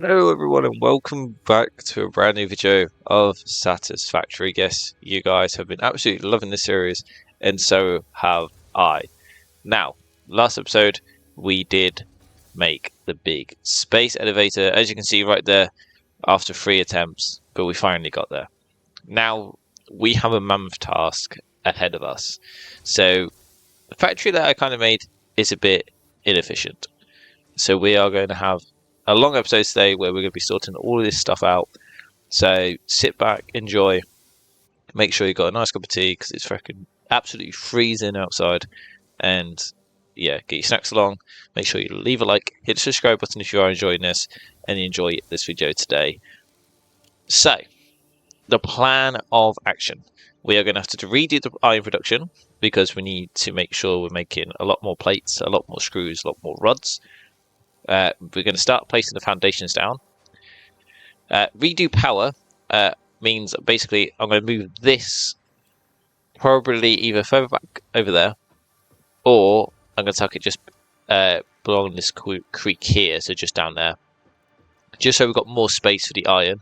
Hello everyone and welcome back to a brand new video of Satisfactory. Yes, you guys have been absolutely loving this series and so have I. Now, last episode we did make the big space elevator, as you can see right there, after 3 attempts, but we finally got there. Now we have a mammoth task ahead of us. So the factory that I kind of made is a bit inefficient. So we are going to have a long episode today where we're going to be sorting all of this stuff out. So sit back, enjoy, make sure you got a nice cup of tea because it's freaking absolutely freezing outside. And yeah, get your snacks along. Make sure you leave a like, hit the subscribe button if you are enjoying this, and enjoy this video today. So, the plan of action. We are going to have to redo the iron production because we need to make sure we're making a lot more plates, a lot more screws, a lot more rods. We're going to start placing the foundations down. Redo power means basically I'm going to move this probably either further back over there, or I'm going to tuck it just along this creek here, so just down there, just so we've got more space for the iron.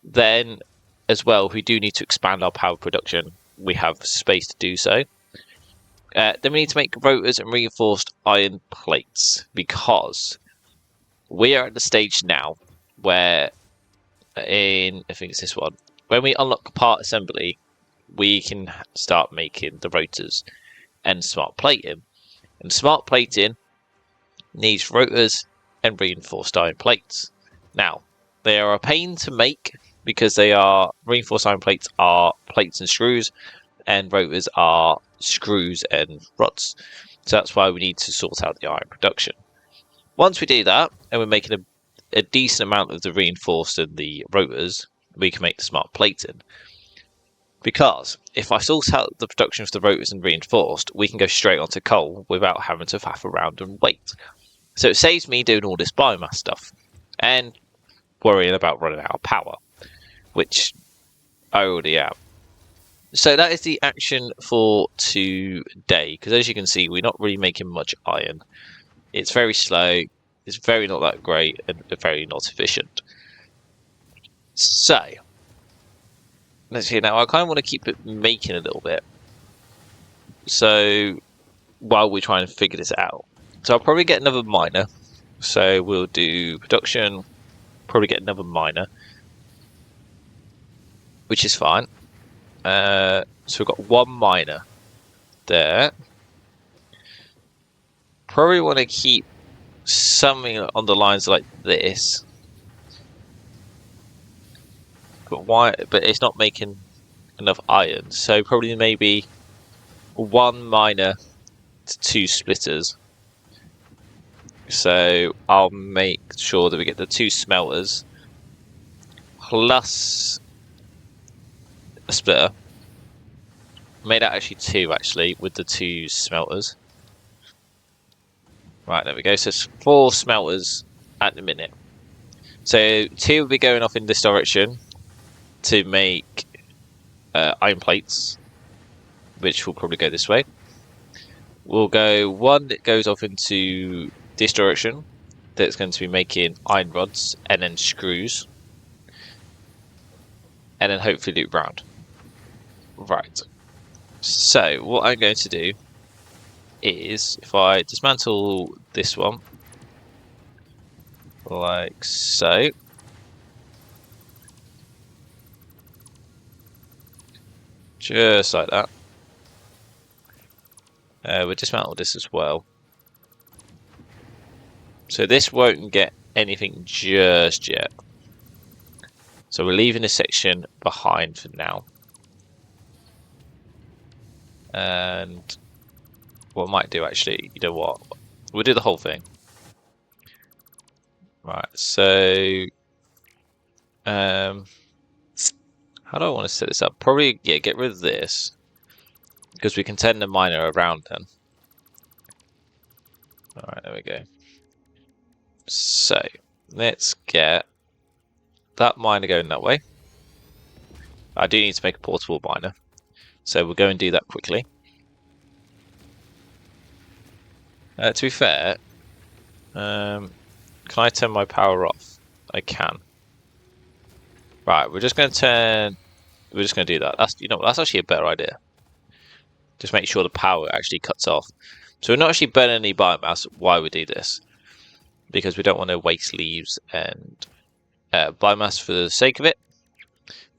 Then, as well, we do need to expand our power production. We have space to do so. Then we need to make rotors and reinforced iron plates because we are at the stage now where I think it's this one, when we unlock part assembly, we can start making the rotors and smart plating. And smart plating needs rotors and reinforced iron plates. Now, they are a pain to make because reinforced iron plates are plates and screws, and rotors are screws and rods. So that's why we need to sort out the iron production. Once we do that, and we're making a decent amount of the reinforced and the rotors, we can make the smart plating. Because if I sort out the production of the rotors and reinforced, we can go straight onto coal without having to faff around and wait. So it saves me doing all this biomass stuff and worrying about running out of power, which I already am. So that is the action for today, because as you can see, we're not really making much iron. It's very slow, it's very not that great, and very not efficient. So, let's see, now I kind of want to keep it making a little bit. So, while we're trying to figure this out. So I'll probably get another miner. So we'll do production, probably get another miner, which is fine. So we've got one miner there. Probably want to keep something on the lines like this. But why? But it's not making enough iron. So probably maybe one miner to 2 splitters. So I'll make sure that we get the 2 smelters plus a splitter. Made out actually 2 actually with the 2 smelters. Right, there we go. So it's 4 smelters at the minute. So 2 will be going off in this direction to make iron plates, which will probably go this way. We'll go 1 that goes off into this direction, that's going to be making iron rods and then screws, and then hopefully loop round. Right. So what I'm going to do is, if I dismantle this one, like so, just like that, we'll dismantle this as well. So this won't get anything just yet. So we're leaving this section behind for now. And what I might do actually, you know what? We'll do the whole thing. Right, so how do I want to set this up? Probably, yeah, get rid of this, because we can turn the miner around then. Alright, there we go. So, let's get that miner going that way. I do need to make a portable miner, so we'll go and do that quickly. To be fair, can I turn my power off? I can. Right, we're just going to do that. That's actually a better idea. Just make sure the power actually cuts off. So we're not actually burning any biomass while we do this, because we don't want to waste leaves and biomass for the sake of it.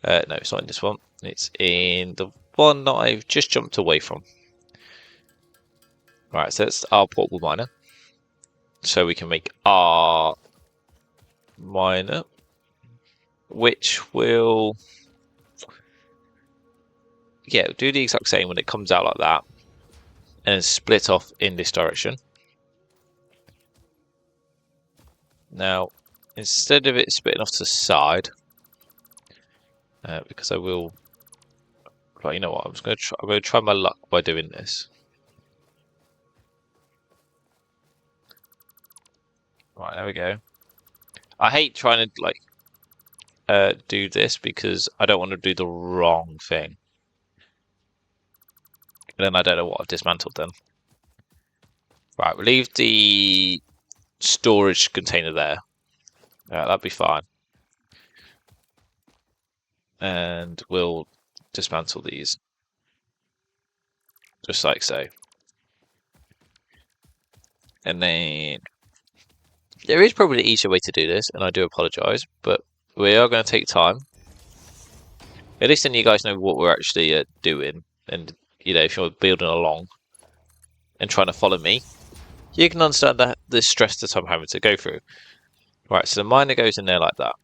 No, it's not in this one. It's in the one that I've just jumped away from. Right, so that's our portable miner. So we can make our miner, which will, yeah, do the exact same when it comes out like that, and split off in this direction. Now, instead of it splitting off to the side, because I will, right, you know what? I'm going to try my luck by doing this. Right, there we go. I hate trying to do this because I don't want to do the wrong thing. And then I don't know what I've dismantled then. Right, we'll leave the storage container there. That'd be fine. And we'll dismantle these. Just like so. And then there is probably an easier way to do this, and I do apologise, but we are going to take time. At least then you guys know what we're actually doing, and if you're building along and trying to follow me, you can understand the stress that I'm having to go through. Right, so the miner goes in there like that.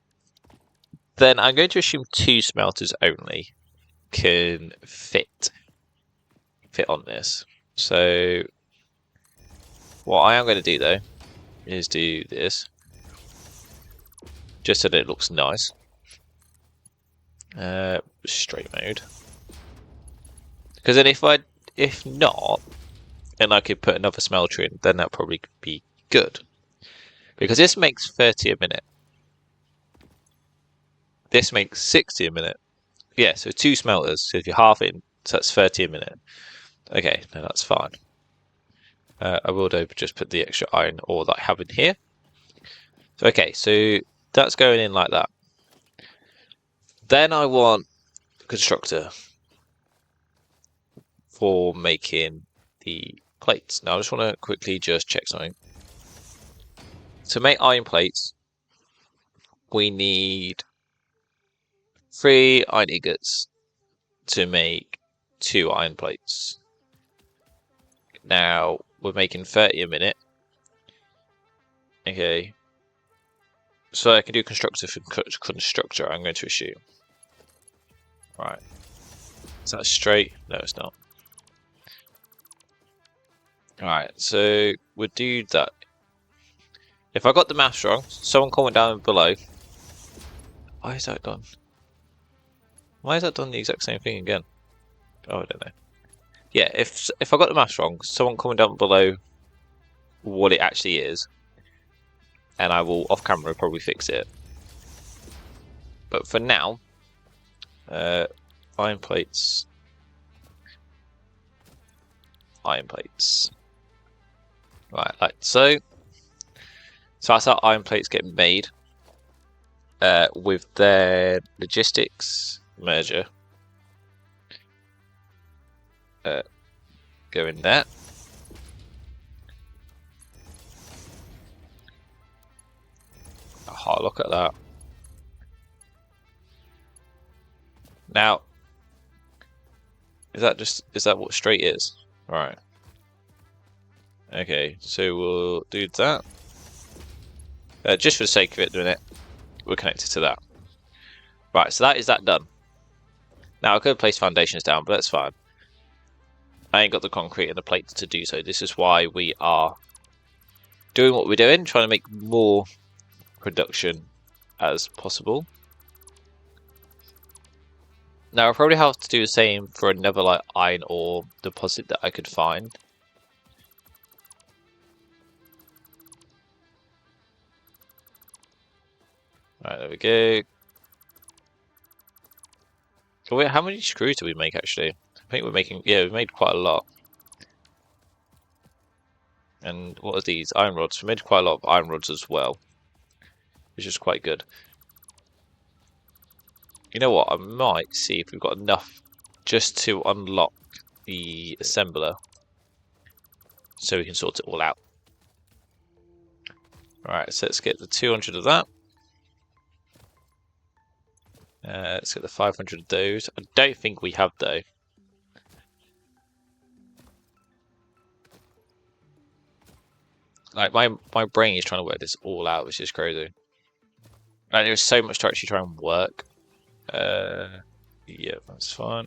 Then I'm going to assume 2 smelters only can fit on this. So what I am going to do though is do this, just so that it looks nice. Straight mode. Because then if not, and I could put another smelter in, then that'll probably be good. Because this makes 30 a minute. This makes 60 a minute. Yeah, so 2 smelters. So if you're half in, so that's 30 a minute. Okay, no, that's fine. I will just put the extra iron ore that I have in here. So, okay, so that's going in like that. Then I want a constructor for making the plates. Now I just want to quickly just check something. To make iron plates, we need 3 iron ingots to make 2 iron plates. Now we're making 30 a minute. Okay. So I can do constructor for constructor, I'm going to assume. Right. Is that straight? No, it's not. Alright, so we'll do that. If I got the maths wrong, someone comment down below. Why is that done? Why is that done the exact same thing again? Oh, I don't know. Yeah, if I got the maths wrong, someone comment down below what it actually is, and I will off camera probably fix it. But for now, iron plates. Right, like so. So that's how iron plates get made. With their logistics merger. Go in there. Oh, look at that. Now, is that what straight is? Right. Okay, so we'll do that. Just for the sake of it doing it, we're connected to that. Right, so that is that done. Now I could place foundations down, but that's fine. I ain't got the concrete and the plates to do so. This is why we are doing what we're doing, trying to make more production as possible. Now I'll probably have to do the same for another iron ore deposit that I could find. Right, there we go. Oh, wait, how many screws do we make actually? I think we're making, yeah, we made quite a lot. And what are these? Iron rods. We made quite a lot of iron rods as well. which is quite good. You know what? I might see if we've got enough just to unlock the assembler, so we can sort it all out. Alright, so let's get the 200 of that. Let's get the 500 of those. I don't think we have though. Like my brain is trying to work this all out, which is crazy. Like there's so much to actually try and work. Yeah, that's fine.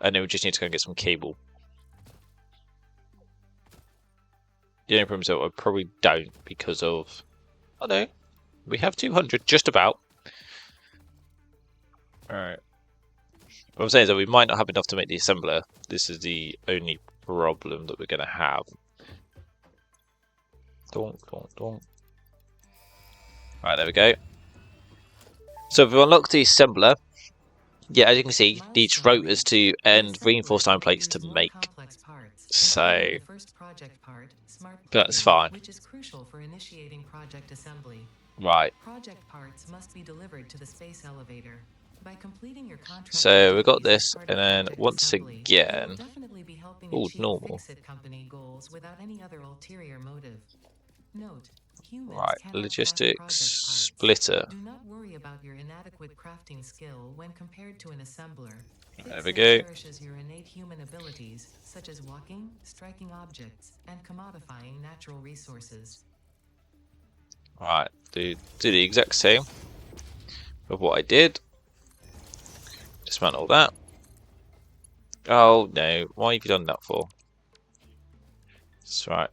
And then we just need to go and get some cable. The only problem is that I probably don't because of... Oh no, we have 200, just about. Alright. What I'm saying is that we might not have enough to make the assembler. This is the only problem that we're going to have. Donk, donk, donk. Alright, there we go. So if we unlock the assembler, yeah, as you can see, needs rotors to and reinforced iron plates to make. So that's fine. Which is crucial for initiating project assembly. Right. Project parts must be delivered to the space elevator. By completing your contract, so we got this, and then once again, oh, normal. Company goals without any other ulterior motive. Note, right, logistics splitter. Do not worry about your inadequate crafting skill when compared to an assembler. There we go. Cherishes your innate human abilities, such as walking, striking objects, and commodifying natural resources. Right, do the exact same of what I did. Dismantle that. Oh no, why have you done that for? That's right.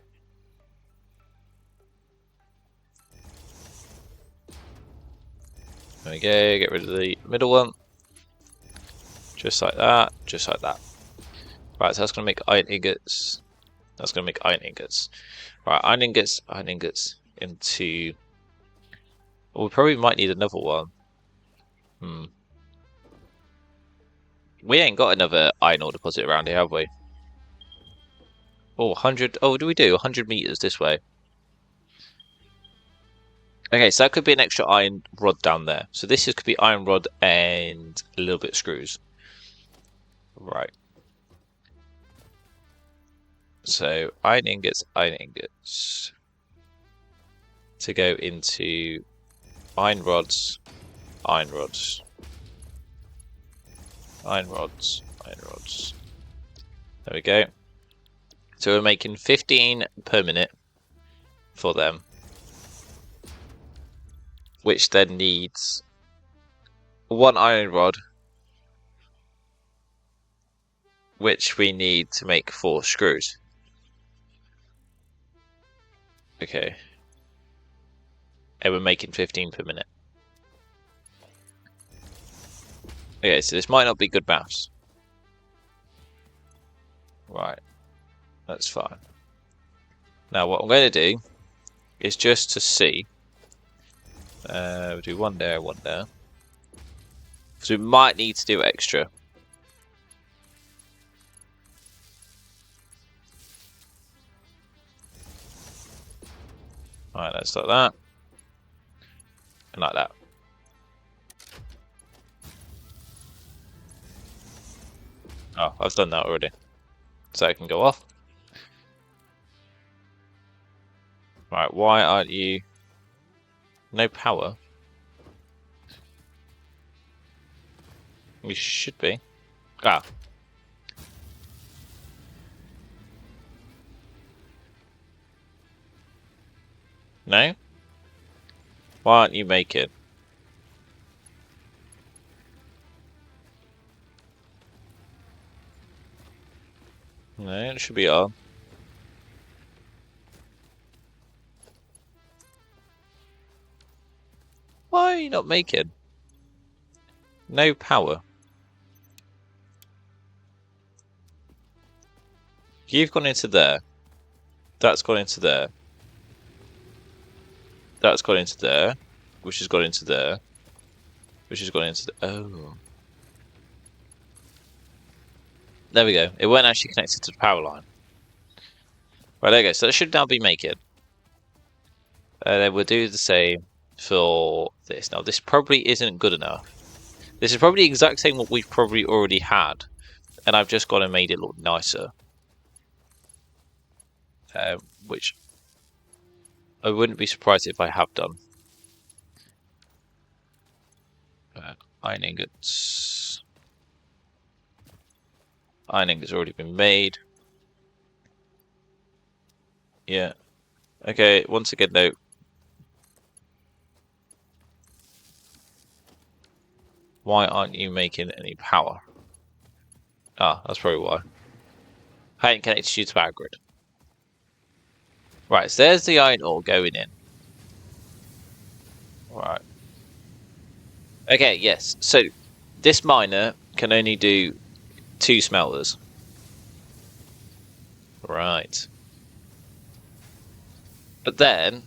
There we go, get rid of the middle one. Just like that, just like that. Right, so that's going to make iron ingots. That's going to make iron ingots. Right, iron ingots into... Well, we probably might need another one. We ain't got another iron ore deposit around here, have we? Oh, 100... Oh, do we do? 100 meters this way. Okay, so that could be an extra iron rod down there. So this could be iron rod and a little bit of screws. Right. So iron ingots to go into iron rods, iron rods, iron rods, iron rods. There we go. So we're making 15 per minute for them, which then needs one iron rod, which we need to make 4 screws. Okay. And we're making 15 per minute. Okay, so this might not be good maths. Right. That's fine. Now what I'm going to do is just to see. We'll do one there, one there. So we might need to do extra. Alright, let's like that. And like that. Oh, I've done that already. So I can go off. Right, why aren't you... No power? We should be. Ah. No? Why aren't you making? No, it should be on. Why are you not making? No power. You've gone into there. That's gone into there. That's gone into there. Which has gone into there. Which has gone into the... Oh. There we go. It weren't actually connected to the power line. Right, there we go. So it should now be making. And then we'll do the same for this. Now, this probably isn't good enough. This is probably the exact same what we've probably already had, and I've just gone and made it look nicer. Which I wouldn't be surprised if I have done. Iron ingots. Iron ingots already been made. Yeah. Okay, once again though. Why aren't you making any power? Ah, that's probably why. I ain't connected you to power grid. Right, so there's the iron ore going in. Right. Okay, yes. So this miner can only do 2 smelters. Right. But then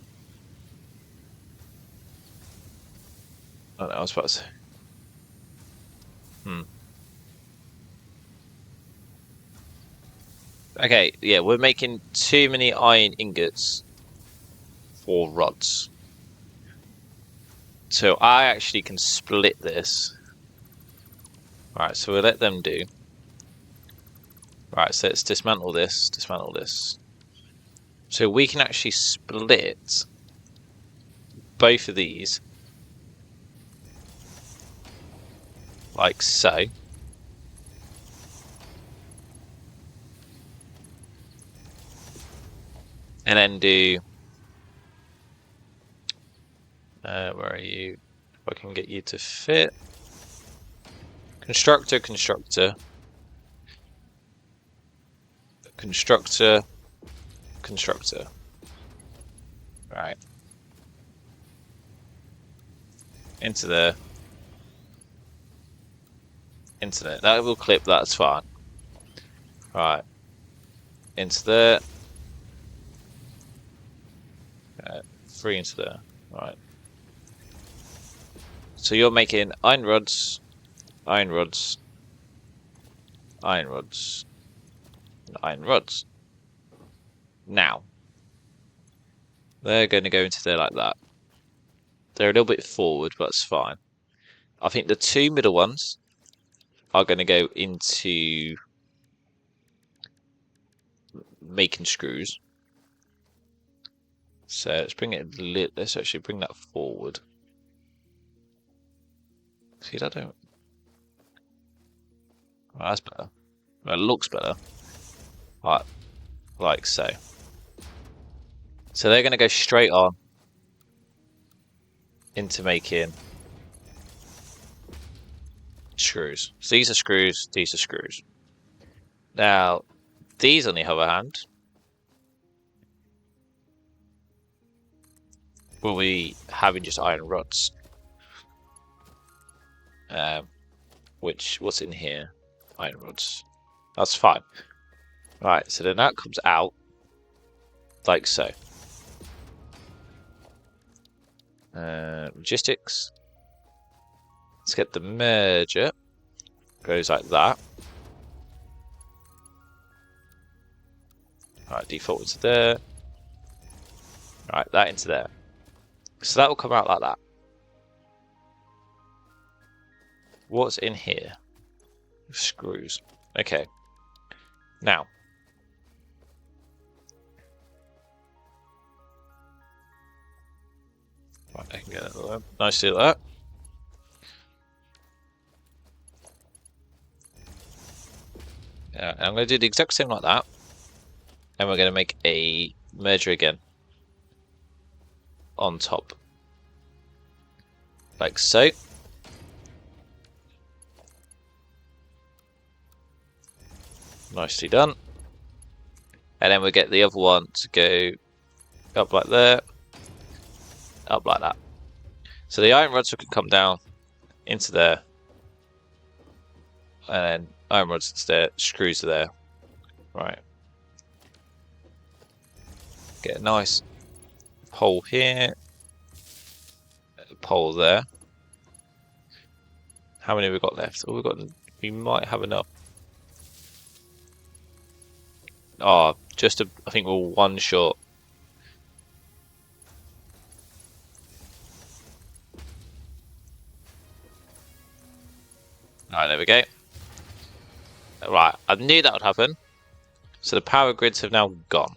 I don't know, I was about to say. Okay, yeah, we're making too many iron ingots for rods. So I actually can split this. Right, so we'll let them do. Right, so let's dismantle this, dismantle this. So we can actually split both of these. Like so. And then do... where are you? If I can get you to fit. Constructor, constructor. Constructor, constructor. Right. Into there. Into there. That will clip, that's fine. Right. Into there. 3 into there. Right. So you're making iron rods, iron rods, iron rods, and iron rods. Now, they're going to go into there like that. They're a little bit forward, but it's fine. I think the 2 middle ones are going to go into making screws. So let's bring it. Let's actually bring that forward. See, that don't. Well, that's better. Well, it looks better. Like so. So they're going to go straight on into making screws. So these are screws. These are screws. Now, these on the other hand will be having just iron rods. What's in here? Iron rods. That's fine. Right, so then that comes out like so. Logistics. Let's get the merger. Goes like that. Alright, default into there. Alright, that into there. So that will come out like that. What's in here? Screws. Okay. Now. Right, I can get that nicely like that. Yeah, I'm going to do the exact same like that. And we're going to make a merger again. On top. Like so. Nicely done. And then we get the other one to go up like there. Up like that. So the iron rods can come down into there. And then iron rods into there, screws are there. Right. Get a nice pole here. A pole there. How many have we got left? Oh, we might have enough. Oh, I think we're 1 short. Alright, there we go. Right, I knew that would happen. So the power grids have now gone.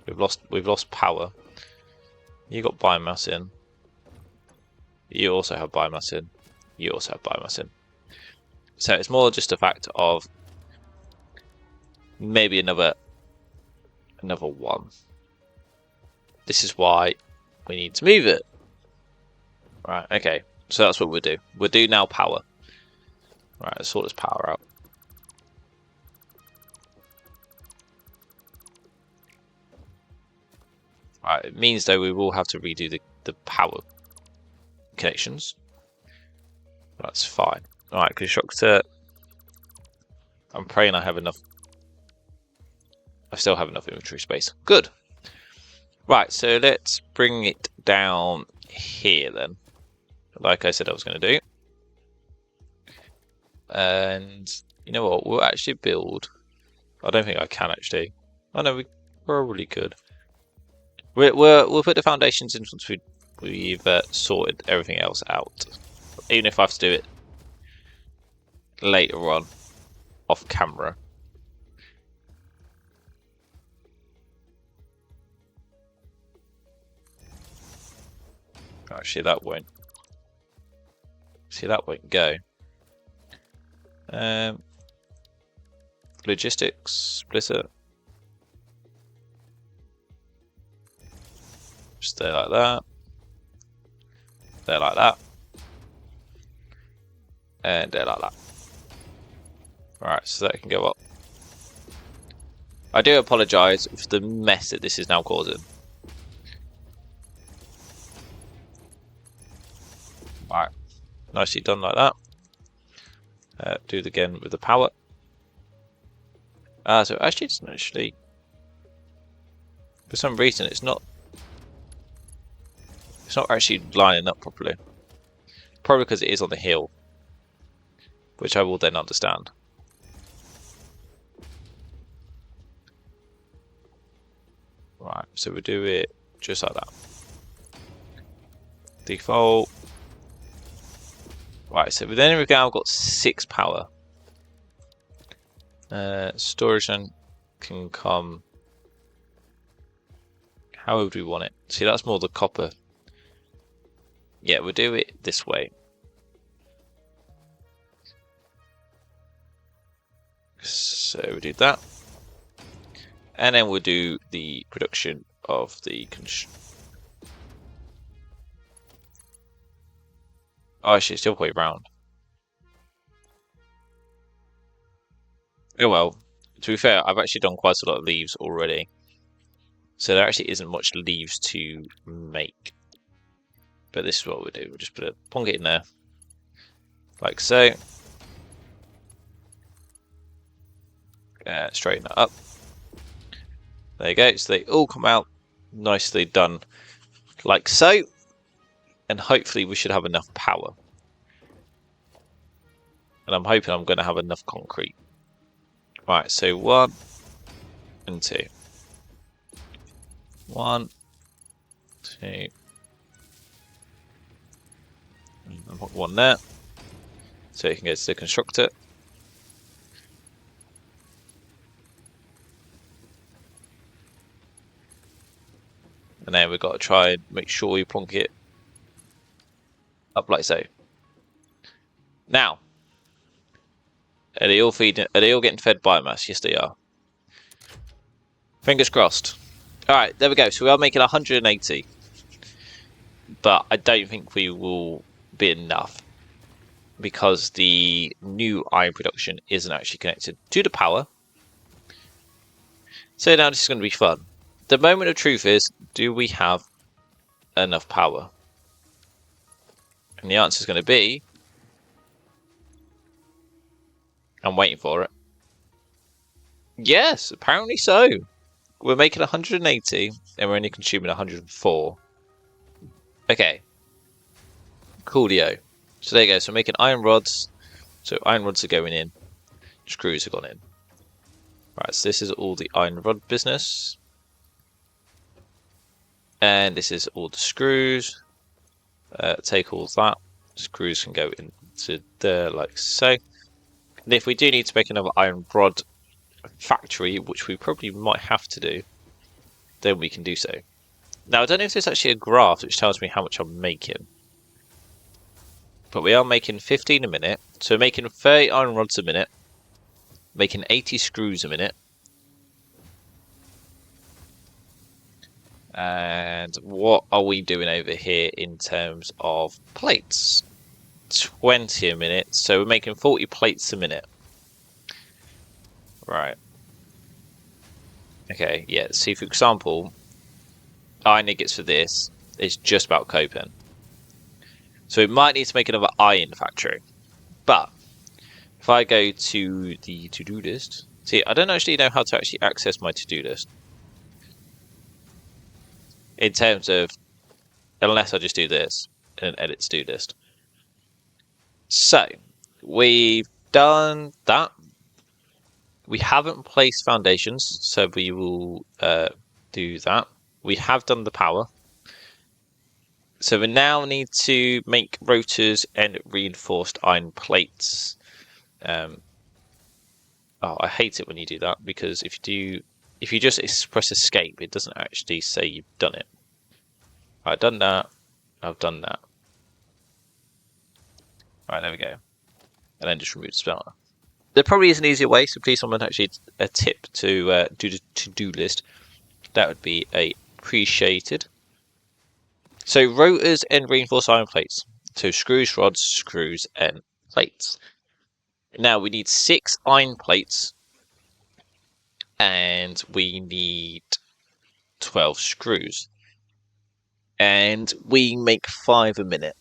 We've lost power. You got biomass in. You also have biomass in. You also have biomass in. So it's more just a fact of maybe another one. This is why we need to move it. Right, okay. So that's what we'll do. We'll do now power. Right, let's sort this power out. Right, it means though we will have to redo the power connections. That's fine. Alright, constructor. I'm praying I have enough. I still have enough inventory space. Good. Right, so let's bring it down here then. Like I said I was going to do. And you know what? We'll actually build. I don't think I can actually. Oh no, we probably could. We'll put the foundations in once we've sorted everything else out. Even if I have to do it later on, off camera. Actually, that won't. See, that won't go. Logistics, splitter. Just there like that. There like that. And there like that. Alright, so that can go up. I do apologise for the mess that this is now causing. Alright, nicely done like that. Do it again with the power. So actually it's not actually... For some reason it's not actually lining up properly. Probably because it is on the hill. Which I will then understand. Right, so we'll do it just like that. Default. Right, so then we've now got 6 power. Storage then can come. How would we want it? See, that's more the copper. Yeah, we'll do it this way. So we'll do that. And then we'll do the production of the oh, actually, it's the other way around. Oh well, to be fair, I've actually done quite a lot of leaves already. So there actually isn't much leaves to make. But this is what we'll do. We'll just plonk it in there. Like so. Straighten that up. There you go. So they all come out nicely done. Like so. And hopefully we should have enough power. And I'm hoping I'm going to have enough concrete. Right, so 1 and 2. 1, 2. And put 1 there. So you can go to the constructor. And then we've got to try and make sure we plonk it up like so. Now, are they all getting fed biomass? Yes, they are. Fingers crossed. Alright, there we go. So we are making 180. But I don't think we will be enough. Because the new iron production isn't actually connected to the power. So now this is going to be fun. The moment of truth is, do we have enough power? And the answer is going to be... I'm waiting for it. Yes, apparently so. We're making 180 and we're only consuming 104. Okay. Coolio. So there you go. So we're making iron rods. So iron rods are going in. Screws have gone in. Right, so this is all the iron rod business. And this is all the screws. Take all that. Screws can go into there like so. And if we do need to make another iron rod factory, which we probably might have to do, then we can do so. Now, I don't know if there's actually a graph which tells me how much I'm making. But we are making 15 a minute. So we're making 30 iron rods a minute. Making 80 screws a minute. And what are we doing over here in terms of plates? 20 a minute. So we're making 40 plates a minute. Right. Okay, yeah. See, for example, iron ingots for this is just about coping. So we might need to make another iron factory. But if I go to the to-do list, see, I don't actually know how to actually access my to-do list. In terms of, unless I just do this and edit to-do list. So, we've done that. We haven't placed foundations, so we will do that. We have done the power. So we now need to make rotors and reinforced iron plates. Oh, I hate it when you do that, because if you just press escape, it doesn't actually say you've done it. I've done that. I've done that. Right, there we go. And then just remove the spell. There probably is an easier way, so please someone actually a tip to do the to-do list. That would be appreciated. So rotors and reinforced iron plates. So screws, rods, screws, and plates. Now we need 6 iron plates, and we need 12 screws. And we make 5 a minute.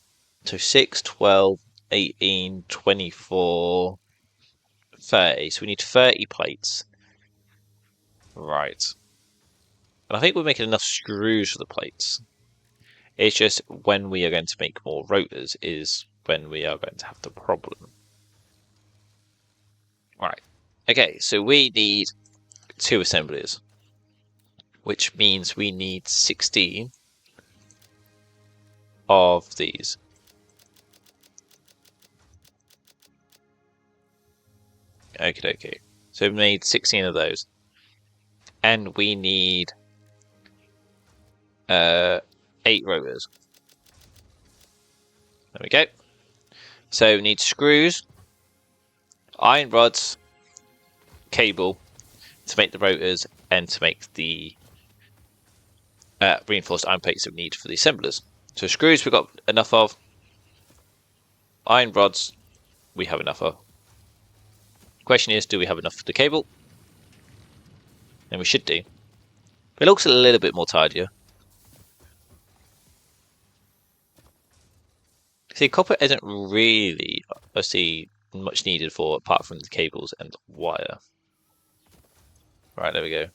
So 6, 12, 18, 24, 30. So we need 30 plates. Right. And I think we're making enough screws for the plates. It's just when we are going to make more rotors is when we are going to have the problem. Right. Okay, so we need 2 assemblies, which means we need 16 of these. Okay. So we need 16 of those. And we need 8 rotors. There we go. So we need screws, iron rods, cable to make the rotors and to make the reinforced iron plates that we need for the assemblers. So screws we've got enough of. Iron rods we have enough of. Question is, do we have enough for the cable? And we should do. But it looks a little bit more tidier. See, copper isn't really, obviously, much needed for apart from the cables and wire. Right, there we go.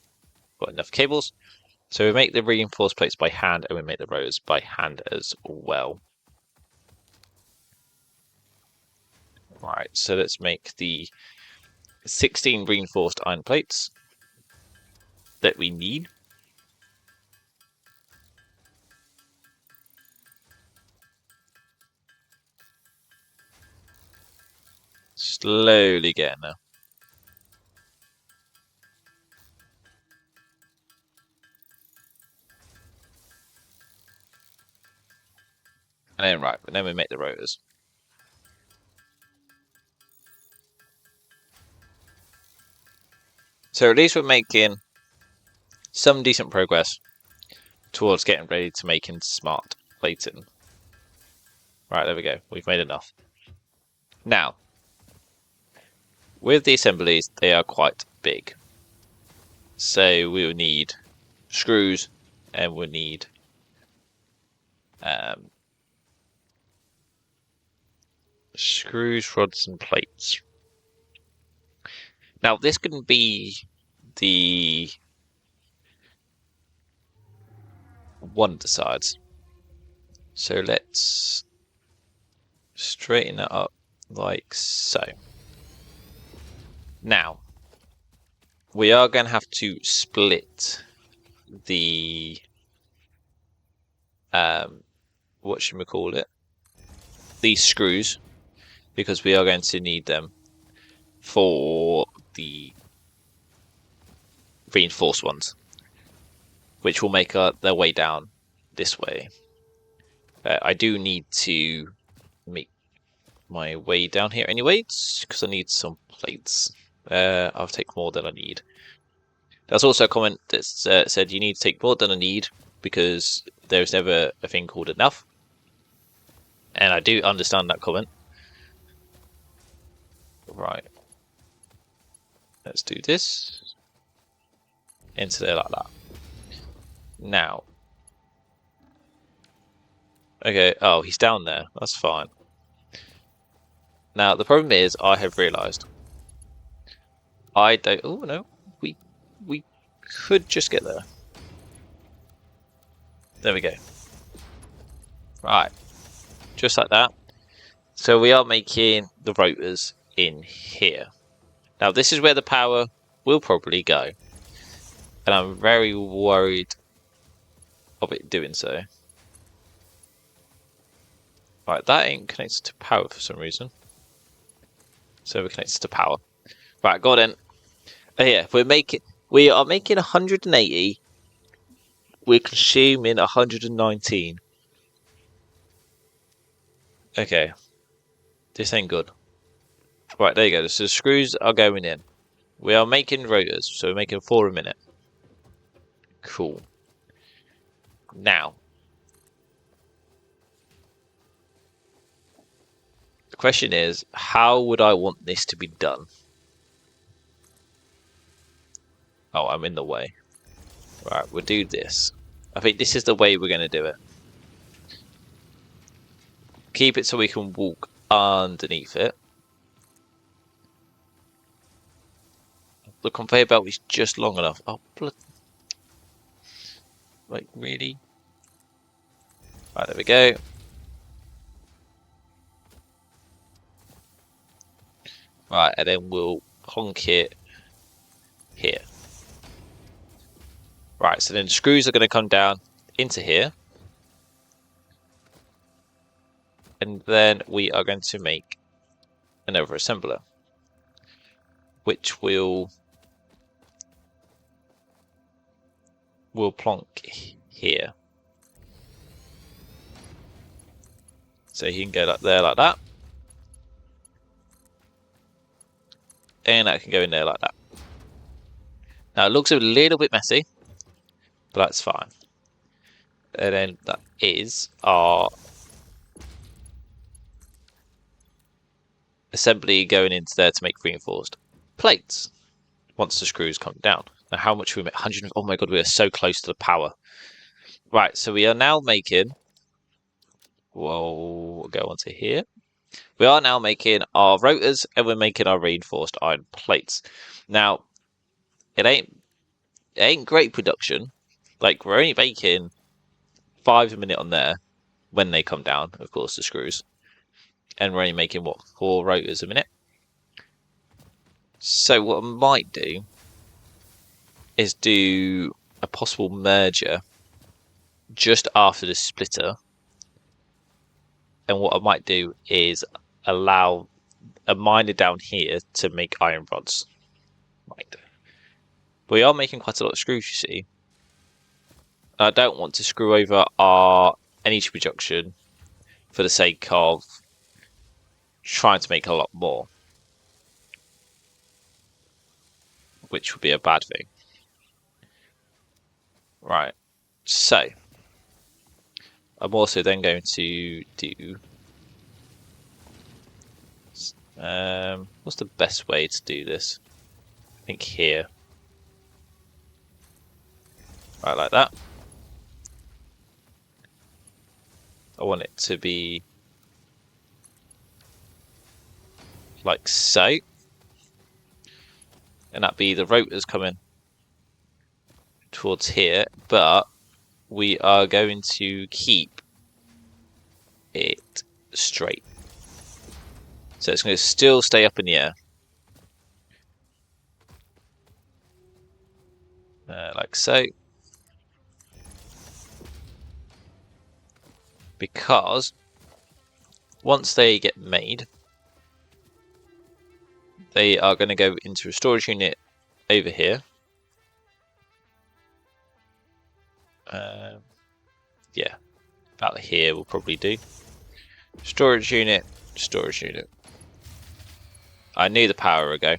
Got enough cables. So we make the reinforced plates by hand, and we make the rotors by hand as well. Right, so let's make the 16 reinforced iron plates that we need. Slowly getting there. And then right, and then we make the rotors. So at least we're making some decent progress towards getting ready to making smart plating. Right, there we go. We've made enough. Now, with the assemblies, they are quite big. So we will need screws, and we'll need screws, rods, and plates. Now, this can be the one of the sides. So let's straighten that up like so. Now, we are going to have to split the what should we call it? These screws, because we are going to need them for the reinforced ones, which will make their way down this way. I do need to make my way down here anyway, because I need some plates. I'll take more than I need. There's also a comment that said you need to take more than I need because there's never a thing called enough. And I do understand that comment. Right. Let's do this. Into there like that. Now. Okay, oh, he's down there. That's fine. Now, the problem is, I have realised. I don't... Oh, no. We could just get there. There we go. Right. Just like that. So we are making the rotors in here. Now, this is where the power will probably go. And I'm very worried of it doing so. Right, that ain't connected to power for some reason. So we're connected to power. Right, go on then. Oh yeah, we are making 180. We're consuming 119. Okay. This ain't good. Right, there you go. So the screws are going in. We are making rotors, so we're making 4 a minute. Cool. Now, the question is, how would I want this to be done? Oh, I'm in the way. Right, we'll do this. I think this is the way we're going to do it. Keep it so we can walk underneath it. The conveyor belt is just long enough. Oh, blood. Like, really? Right, there we go. Right, and then we'll honk it here. Right, so then the screws are going to come down into here. And then we are going to make another assembler, which will plonk here. So he can go like there like that. And that can go in there like that. Now it looks a little bit messy, but that's fine. And then that is our assembly going into there to make reinforced plates once the screws come down. Now how much we make? 100. Oh my god, we are so close to the power. Right, so we are now making. We'll go onto here. We are now making our rotors and we're making our reinforced iron plates. Now, it ain't great production. Like, we're only making 5 a minute on there when they come down, of course, the screws. And we're only making, what, 4 rotors a minute? So what I might do is do a possible merger just after the splitter. And what I might do is allow a miner down here to make iron rods. Right. We are making quite a lot of screws, you see. I don't want to screw over our energy production for the sake of trying to make a lot more, which would be a bad thing. Right, so I'm also then going to do what's the best way to do this? I think here. Right, like that. I want it to be like so. And that'd be the rotors coming towards here, but we are going to keep it straight. So it's going to still stay up in the air. Like so. Because once they get made, They are going to go into a storage unit over here. Yeah, about here will probably do. Storage unit, storage unit. I knew the power would go.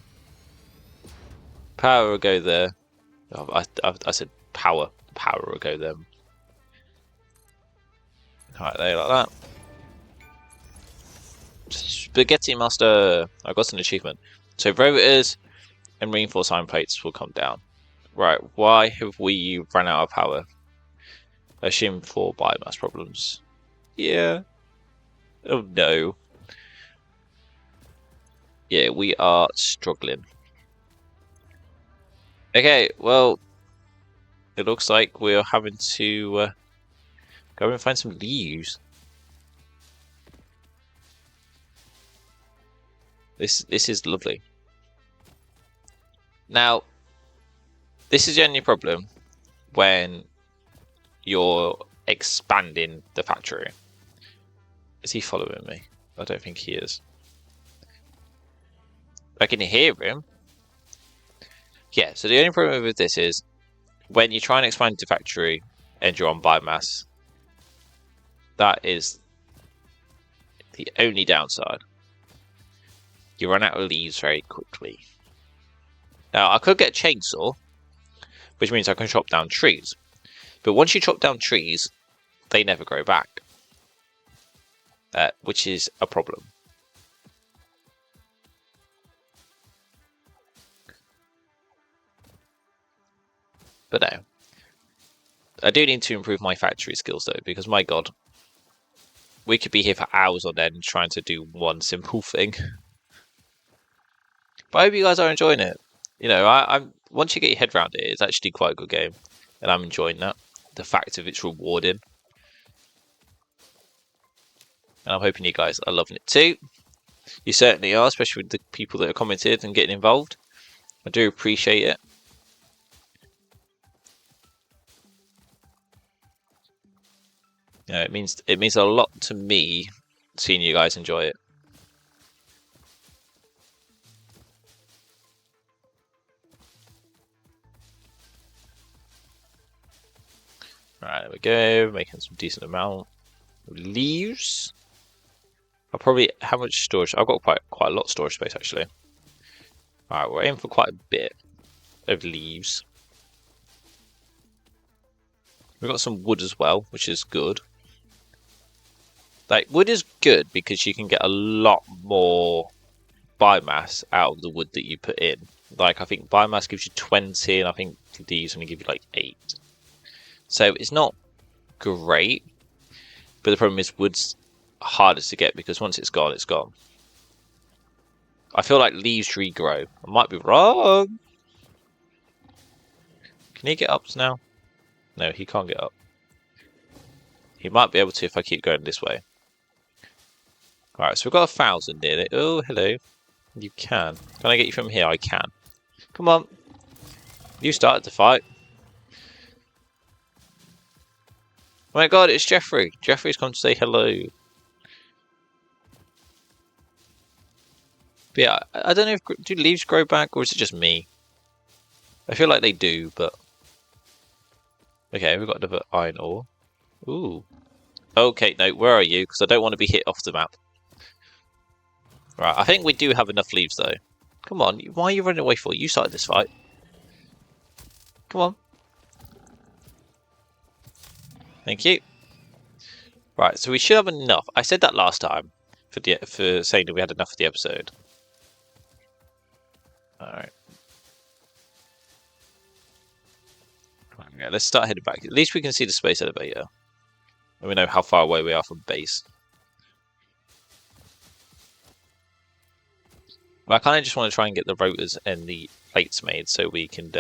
Power will go there. Oh, I said power. Power will go there. Right there, like that. Spaghetti Master. I got an achievement. So rotors and reinforced iron plates will come down. Right, why have we run out of power? I assume for biomass problems. Yeah. Oh no. Yeah, we are struggling. Okay, well, it looks like we're having to go and find some leaves. This is lovely. Now, this is the only problem when you're expanding the factory. Is he following me? I don't think he is. I can hear him. Yeah, so the only problem with this is when you try and expand the factory and you're on biomass, that is the only downside. You run out of leaves very quickly. Now, I could get a chainsaw, which means I can chop down trees. But once you chop down trees, they never grow back, which is a problem. But no. I do need to improve my factory skills though, because my god, we could be here for hours on end trying to do one simple thing. But I hope you guys are enjoying it. You know, I'm once you get your head around it, it's actually quite a good game, and I'm enjoying that. The fact of it's rewarding, and I'm hoping you guys are loving it too. You certainly are, especially with the people that have commented and getting involved. I do appreciate it. You know, it means a lot to me seeing you guys enjoy it. Right, there we go, making some decent amount of leaves. I'll probably, how much storage? I've got quite a lot of storage space actually. Alright, we're aiming for quite a bit of leaves. We've got some wood as well, which is good. Like, wood is good because you can get a lot more biomass out of the wood that you put in. Like, I think biomass gives you 20, and I think these only give you like 8. So it's not great, but the problem is wood's hardest to get because once it's gone, it's gone. I feel like leaves regrow. I might be wrong. Can he get up now? No, he can't get up. He might be able to if I keep going this way. Alright, so we've got 1,000 nearly. Oh, hello. You can. Can I get you from here? I can. Come on. You started the fight. Oh my god, it's Jeffrey. Jeffrey's come to say hello. But yeah, I don't know if do leaves grow back or is it just me? I feel like they do, but okay, we've got another iron ore. Ooh. Okay, no, where are you? Because I don't want to be hit off the map. Right, I think we do have enough leaves though. Come on, why are you running away for? You started this fight. Come on. Thank you. Right, so we should have enough. I said that last time for saying that we had enough for the episode. Alright. Yeah, let's start heading back. At least we can see the space elevator. And we know how far away we are from base. But I kind of just want to try and get the rotors and the plates made so we can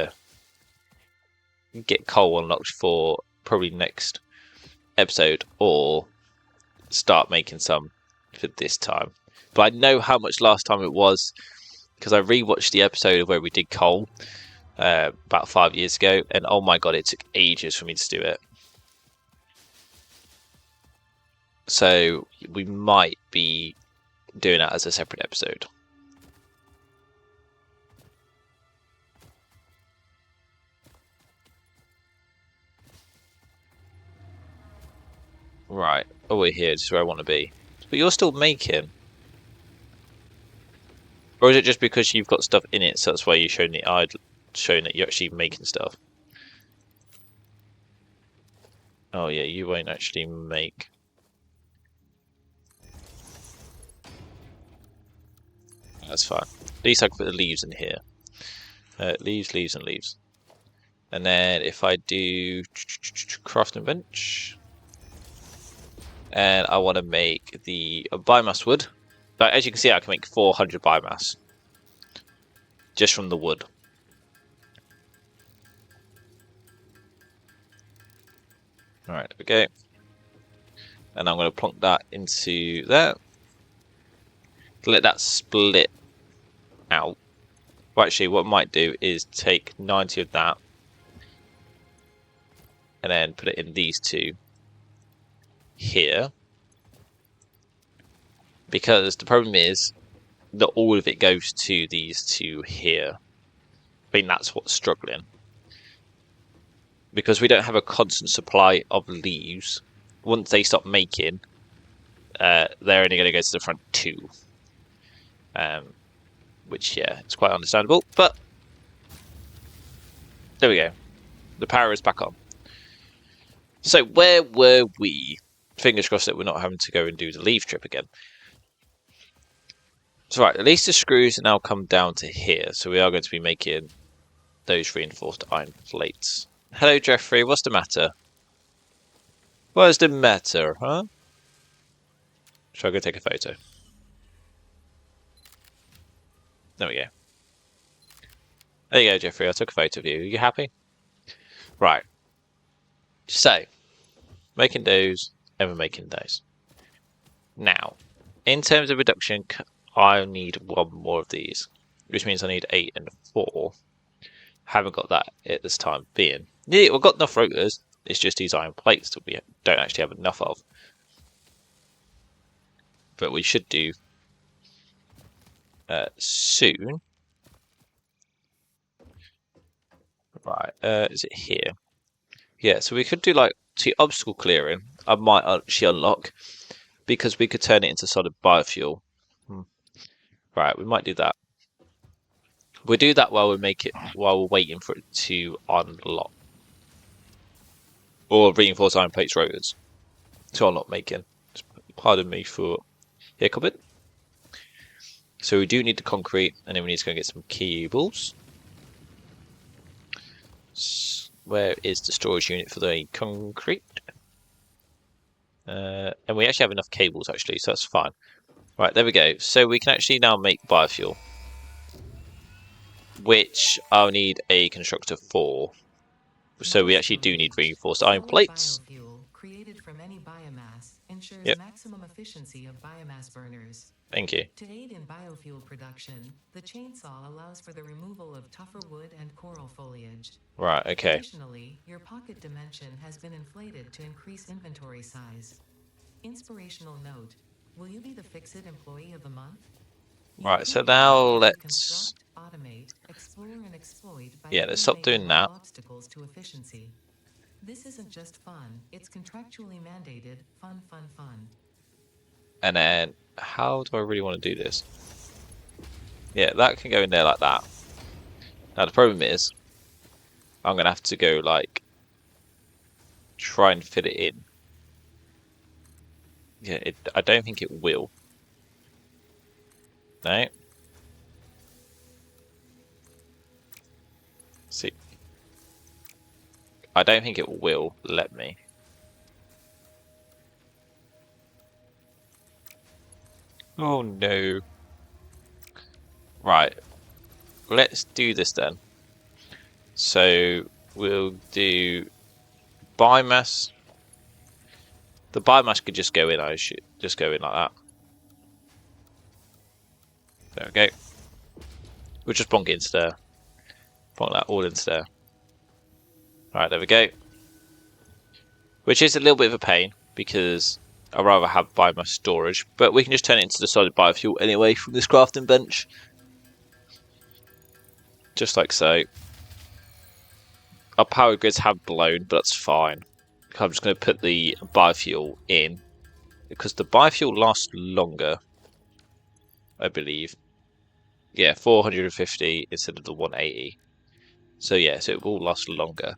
get coal unlocked for probably next episode or start making some for this time. But I know how much last time it was because I rewatched the episode where we did coal about 5 years ago, and oh my god, it took ages for me to do it. So we might be doing that as a separate episode. Right, over here is where I want to be. But you're still making. Or is it just because you've got stuff in it, so that's why you're showing that you're actually making stuff? Oh yeah, you won't actually make. That's fine. At least I can put the leaves in here. Leaves, leaves, and leaves. And then if I do crafting bench, and I want to make the biomass wood. But as you can see, I can make 400 biomass just from the wood. Alright, there we go. And I'm going to plonk that into there. Let that split out. Well, actually, what I might do is take 90 of that and then put it in these two here. Because the problem is that all of it goes to these two here. I think that's what's struggling. Because we don't have a constant supply of leaves. Once they stop making, they're only going to go to the front two. Which, yeah, it's quite understandable. But, there we go. The power is back on. So, where were we? Fingers crossed that we're not having to go and do the leaf trip again. So, right, at least the screws now come down to here. So, we are going to be making those reinforced iron plates. Hello, Jeffrey. What's the matter? What's the matter, huh? Shall I go take a photo? There we go. There you go, Jeffrey. I took a photo of you. Are you happy? Right. So, making those, and we're making those. Now, in terms of reduction, I need one more of these, which means I need 8 and 4. Haven't got that at this time being. Yeah, we've got enough rotors. It's just these iron plates that we don't actually have enough of. But we should do soon. Right, is it here? Yeah, so we could do like obstacle clearing. I might actually unlock because we could turn it into solid biofuel. Right, we might do that. We'll do that while we're waiting for it to unlock. Or reinforce iron plates rotors to unlock making. Pardon me for hiccuping. So we do need the concrete, and then we need to go and get some cables. Where is the storage unit for the concrete? And we actually have enough cables actually, so that's fine. Right, there we go. So we can actually now make biofuel, which I'll need a constructor for. So we actually do need reinforced iron plates. Biofuel created from any biomass ensures Yep. maximum efficiency of biomass burners. Thank you. To aid in biofuel production, the chainsaw allows for the removal of tougher wood and coral foliage. Right, okay. Additionally, your pocket dimension has been inflated to increase inventory size. Inspirational note: will you be the Fix-It Employee of the Month? Right, so now let's... automate, explore, and exploit by yeah, let's stop doing that. Obstacles to efficiency. This isn't just fun, it's contractually mandated fun. And then, how do I really want to do this? Yeah, that can go in there like that. Now the problem is, I'm going to have to go like, try and fit it in. Yeah, I don't think it will. No. See. I don't think it will let me. Oh no. Right. Let's do this then. So we'll do biomass. The biomass could just go in, I should just go in like that. There we go. We'll just bonk it into there. Bonk that all into there. Alright, there we go. Which is a little bit of a pain because I'd rather have biomass storage, but we can just turn it into the solid biofuel anyway from this crafting bench. Just like so. Our power grids have blown, but that's fine. I'm just going to put the biofuel in because the biofuel lasts longer, I believe. Yeah, 450 instead of the 180. So yeah, so it will last longer.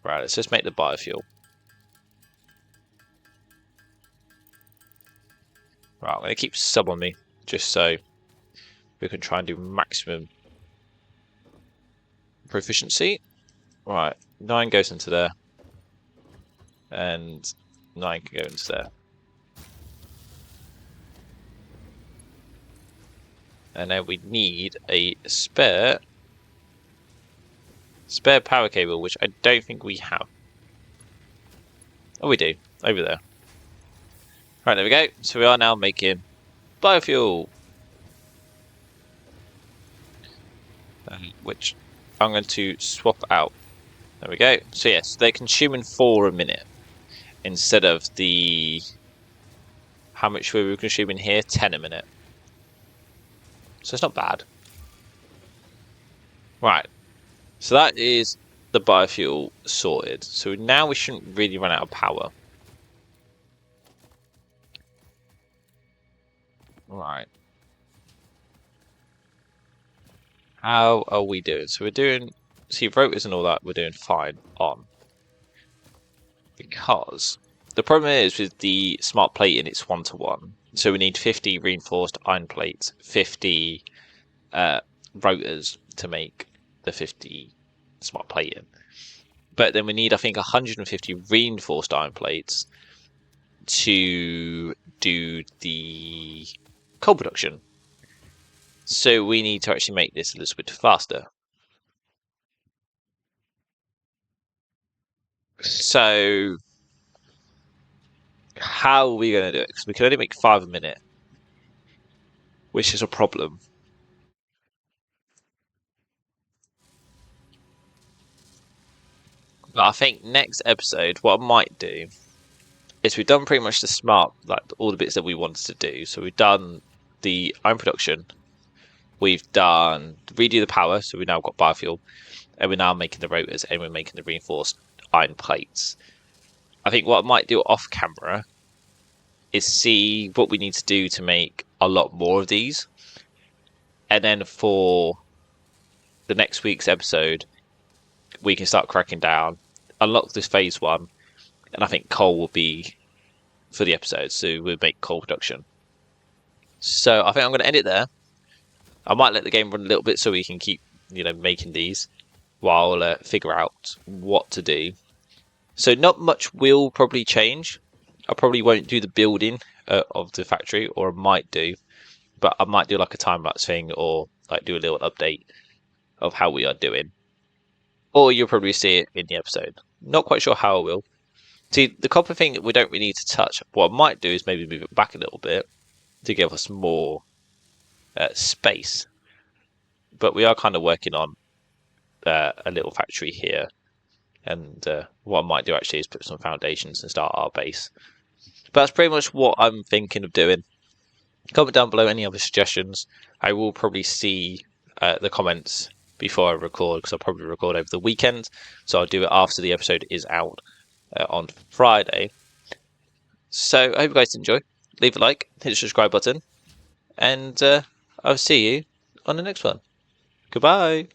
Right, let's just make the biofuel. Right, I'm going to keep sub on me just so we can try and do maximum proficiency. Right, 9 goes into there. And 9 can go into there. And then we need a spare power cable, which I don't think we have. Oh, we do. Over there. Right, there we go. So we are now making biofuel. Which I'm going to swap out. There we go. So yes, they're consuming 4 a minute. Instead of the... How much we were consuming here? 10 a minute. So it's not bad. Right. So that is the biofuel sorted. So now we shouldn't really run out of power. Right. How are we doing? So we're doing... See, rotors and all that, we're doing fine on. Because the problem is with the smart plating, it's 1-to-1. So we need 50 reinforced iron plates, 50 rotors to make the 50 smart plating. But then we need, I think, 150 reinforced iron plates to do the coal production. So we need to actually make this a little bit faster. So how are we going to do it? Because we can only make 5 a minute, which is a problem. But I think next episode, what I might do is we've done pretty much the smart, like all the bits that we wanted to do. So we've done the iron production, we've done redo the power, so we've now got biofuel, and we're now making the rotors and we're making the reinforced iron plates. I think what I might do off camera is see what we need to do to make a lot more of these, and then for the next week's episode, we can start cracking down, unlock this phase 1, and I think coal will be for the episode, so we'll make coal production. So I think I'm going to end it there. I might let the game run a little bit so we can keep, making these while figure out what to do. So not much will probably change. I probably won't do the building of the factory, or I might do, but I might do like a time-lapse thing, or like do a little update of how we are doing. Or you'll probably see it in the episode. Not quite sure how I will. See, the copper thing we don't really need to touch. What I might do is maybe move it back a little bit to give us more space. But we are kind of working on a little factory here. And what I might do actually is put some foundations and start our base. But that's pretty much what I'm thinking of doing. Comment down below any other suggestions. I will probably see the comments before I record, because I'll probably record over the weekend. So I'll do it after the episode is out on Friday. So I hope you guys enjoy. Leave a like, hit the subscribe button, and I'll see you on the next one. Goodbye.